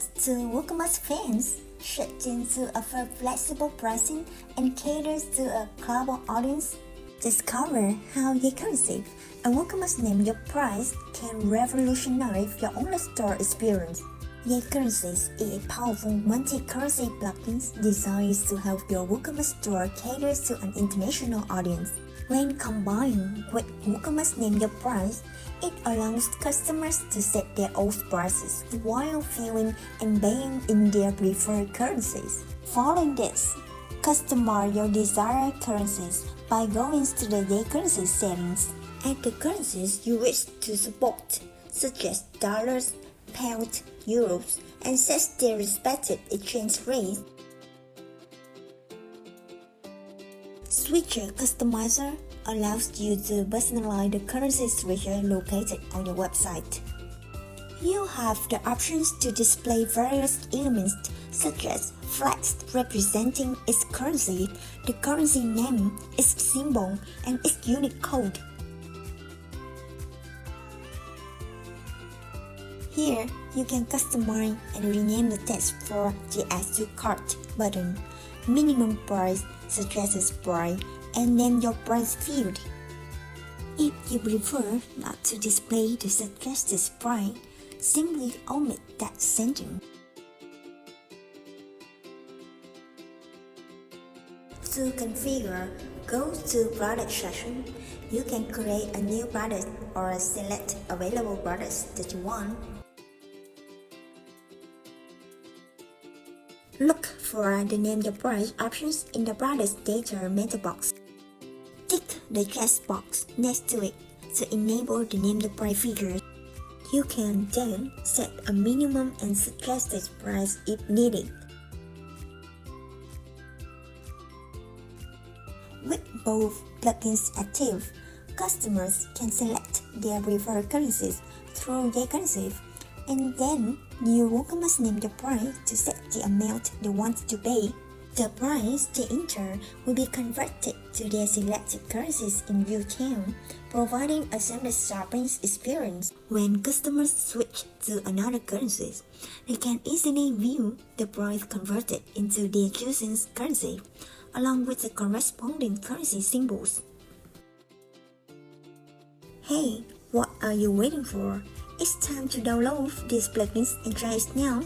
Thanks to WooCommerce fans, shifting to offer flexible pricing and caters to a global audience. Discover how YayCurrency, a WooCommerce name your price, can revolutionize your online store experience. YayCurrencies is a powerful multi-currency plugin designed to help your WooCommerce store cater to an international audience. When combined with WooCommerce Name Your Price, it allows customers to set their own prices while viewing and paying in their preferred currencies. Following this, customize your desired currencies by going to the YayCurrency settings. Add the currencies you wish to support, such as dollars, pounds, euros, and set their respective exchange rates. Switcher Customizer allows you to personalize the currency switcher located on your website. You have the options to display various elements such as flags representing its currency, the currency name, its symbol, and its unique code. Here, you can customize and rename the text for the Add to Cart button, minimum price, suggested price, and name your price field. If you prefer not to display the suggested price, simply omit that sentence. To configure, go to Product section. You can create a new product or select available products that you want. Look for the Name Your Price options in the product's data meta box. Tick the checkbox next to it to enable the Name Your Price feature. You can then set a minimum and suggested price if needed. With both plugins active, customers can select their preferred currencies through YayCurrency and then use WooCommerce Name Your Price to set the amount they want to pay. The price they enter will be converted to their selected currencies in real time, providing a seamless shopping experience. When customers switch to another currency, they can easily view the price converted into their chosen currency, along with the corresponding currency symbols. Hey, what are you waiting for? It's time to download these plugins and try it now.